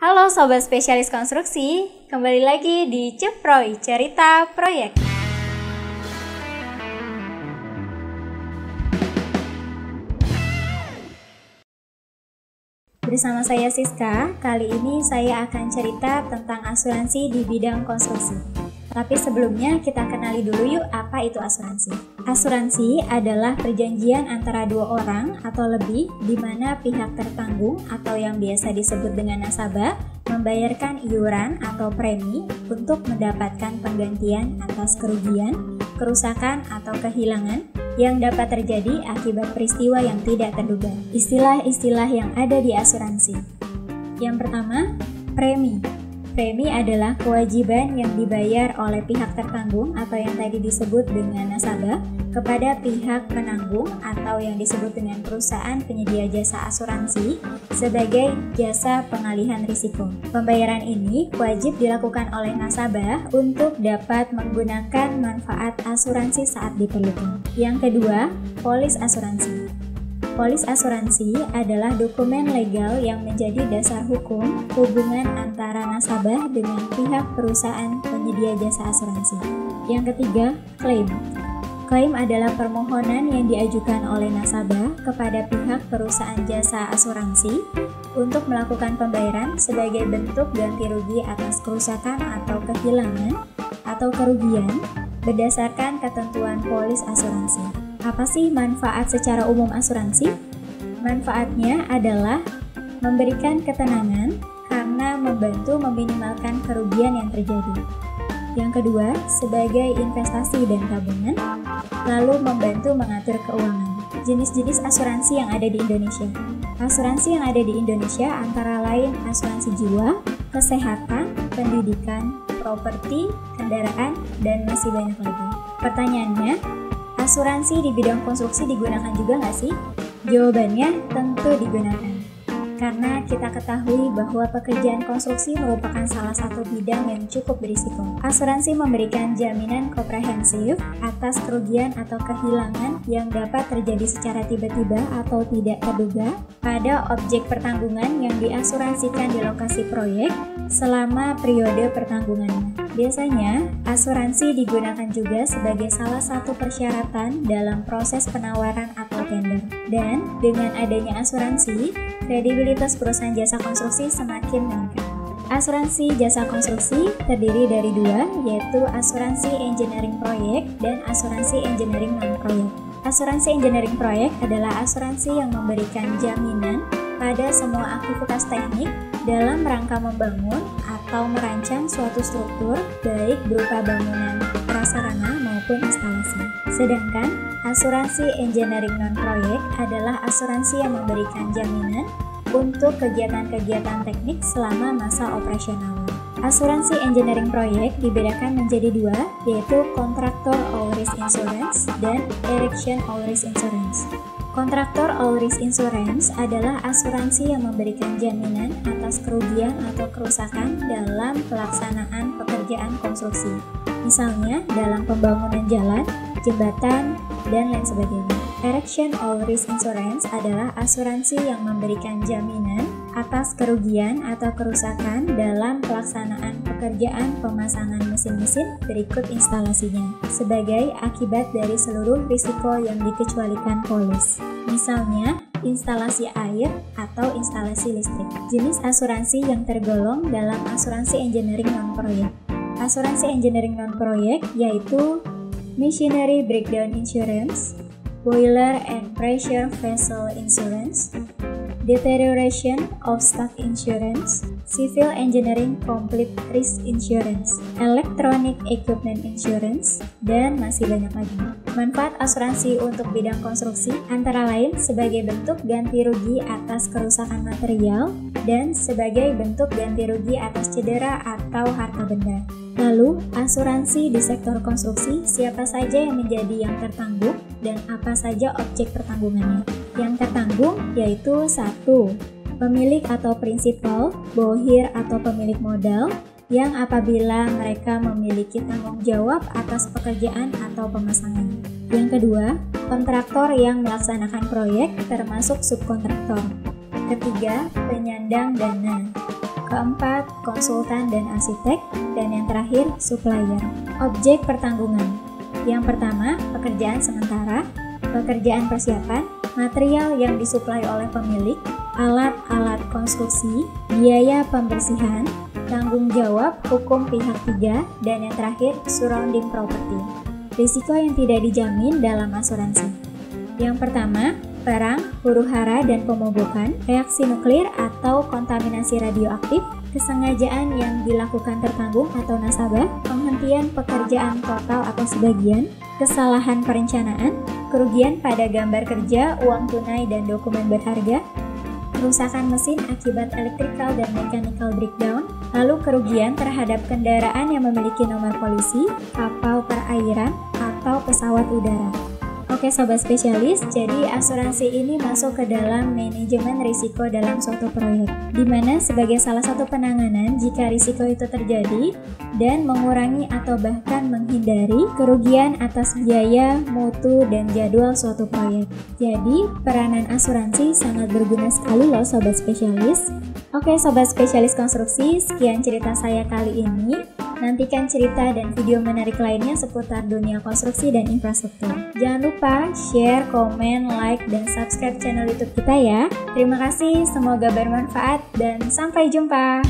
Halo Sobat Spesialis Konstruksi, kembali lagi di Ceproy, Cerita Proyek. Bersama saya Siska, kali ini saya akan cerita tentang asuransi di bidang konstruksi. Tapi sebelumnya kita kenali dulu yuk apa itu asuransi. Asuransi adalah perjanjian antara dua orang atau lebih di mana pihak tertanggung atau yang biasa disebut dengan nasabah membayarkan iuran atau premi untuk mendapatkan penggantian atas kerugian, kerusakan atau kehilangan yang dapat terjadi akibat peristiwa yang tidak terduga. Istilah-istilah yang ada di asuransi. Yang pertama, premi. Premi adalah kewajiban yang dibayar oleh pihak tertanggung atau yang tadi disebut dengan nasabah kepada pihak penanggung atau yang disebut dengan perusahaan penyedia jasa asuransi sebagai jasa pengalihan risiko. Pembayaran ini wajib dilakukan oleh nasabah untuk dapat menggunakan manfaat asuransi saat diperlukan. Yang kedua, polis asuransi. Polis asuransi adalah dokumen legal yang menjadi dasar hukum hubungan antara nasabah dengan pihak perusahaan penyedia jasa asuransi. Yang ketiga, klaim. Klaim adalah permohonan yang diajukan oleh nasabah kepada pihak perusahaan jasa asuransi untuk melakukan pembayaran sebagai bentuk ganti rugi atas kerusakan atau kehilangan atau kerugian berdasarkan ketentuan polis asuransi. Apa sih manfaat secara umum asuransi? Manfaatnya adalah memberikan ketenangan karena membantu meminimalkan kerugian yang terjadi. Yang kedua, sebagai investasi dan tabungan, lalu membantu mengatur keuangan. Jenis-jenis asuransi yang ada di Indonesia. Asuransi yang ada di Indonesia antara lain asuransi jiwa, kesehatan, pendidikan, properti, kendaraan, dan masih banyak lagi. Pertanyaannya, asuransi di bidang konstruksi digunakan juga nggak sih? Jawabannya tentu digunakan. Karena kita ketahui bahwa pekerjaan konstruksi merupakan salah satu bidang yang cukup berisiko. Asuransi memberikan jaminan komprehensif atas kerugian atau kehilangan yang dapat terjadi secara tiba-tiba atau tidak terduga pada objek pertanggungan yang diasuransikan di lokasi proyek selama periode pertanggungannya. Biasanya, asuransi digunakan juga sebagai salah satu persyaratan dalam proses penawaran atau tender. Dan dengan adanya asuransi, kredibilitas perusahaan jasa konstruksi semakin meningkat. Asuransi jasa konstruksi terdiri dari dua, yaitu asuransi engineering proyek dan asuransi engineering non-proyek. Asuransi engineering proyek adalah asuransi yang memberikan jaminan pada semua aktivitas teknik dalam rangka membangun atau merancang suatu struktur, baik berupa bangunan prasarana maupun instalasi. Sedangkan asuransi engineering non-proyek adalah asuransi yang memberikan jaminan untuk kegiatan-kegiatan teknik selama masa operasional. Asuransi engineering proyek dibedakan menjadi dua, yaitu Contractor All Risk Insurance dan Erection All Risk Insurance. Kontraktor All Risk Insurance adalah asuransi yang memberikan jaminan atas kerugian atau kerusakan dalam pelaksanaan pekerjaan konstruksi. Misalnya dalam pembangunan jalan, jembatan, dan lain sebagainya. Erection All Risk Insurance adalah asuransi yang memberikan jaminan atas kerugian atau kerusakan dalam pelaksanaan pekerjaan pemasangan mesin-mesin berikut instalasinya sebagai akibat dari seluruh risiko yang dikecualikan polis. Misalnya, instalasi air atau instalasi listrik. Jenis asuransi yang tergolong dalam asuransi engineering non-proyek. Asuransi engineering non-proyek yaitu Machinery Breakdown Insurance, Boiler and Pressure Vessel Insurance, Deterioration of Stock Insurance, Civil Engineering Complete Risk Insurance, Electronic Equipment Insurance, dan masih banyak lagi. Manfaat asuransi untuk bidang konstruksi antara lain sebagai bentuk ganti rugi atas kerusakan material dan sebagai bentuk ganti rugi atas cedera atau harta benda. Lalu, asuransi di sektor konstruksi siapa saja yang menjadi yang tertanggung dan apa saja objek pertanggungannya. Yang tertanggung yaitu 1. Pemilik atau prinsipal, bohir atau pemilik modal yang apabila mereka memiliki tanggung jawab atas pekerjaan atau pemasangan. Yang kedua, kontraktor yang melaksanakan proyek termasuk subkontraktor. Ketiga, penyandang dana. keempat, konsultan dan arsitek, dan yang terakhir, supplier. Objek pertanggungan. Yang pertama, pekerjaan sementara, pekerjaan persiapan, material yang disuplai oleh pemilik, alat-alat konstruksi, biaya pembersihan, tanggung jawab hukum pihak ketiga, dan yang terakhir, surrounding property. Risiko yang tidak dijamin dalam asuransi. Yang pertama, perang, huru-hara dan pemogokan, reaksi nuklir atau kontaminasi radioaktif, kesengajaan yang dilakukan tertanggung atau nasabah, penghentian pekerjaan total atau sebagian, kesalahan perencanaan, kerugian pada gambar kerja, uang tunai dan dokumen berharga, kerusakan mesin akibat electrical dan mechanical breakdown, lalu kerugian terhadap kendaraan yang memiliki nomor polisi, kapal perairan, atau pesawat udara. Oke Sobat Spesialis, jadi asuransi ini masuk ke dalam manajemen risiko dalam suatu proyek, di mana sebagai salah satu penanganan jika risiko itu terjadi dan mengurangi atau bahkan menghindari kerugian atas biaya, mutu, dan jadwal suatu proyek. Jadi, peranan asuransi sangat berguna sekali loh Sobat Spesialis. Oke Sobat Spesialis Konstruksi, sekian cerita saya kali ini. Nantikan cerita dan video menarik lainnya seputar dunia konstruksi dan infrastruktur. Jangan lupa share, komen, like, dan subscribe channel YouTube kita ya. Terima kasih, semoga bermanfaat dan sampai jumpa.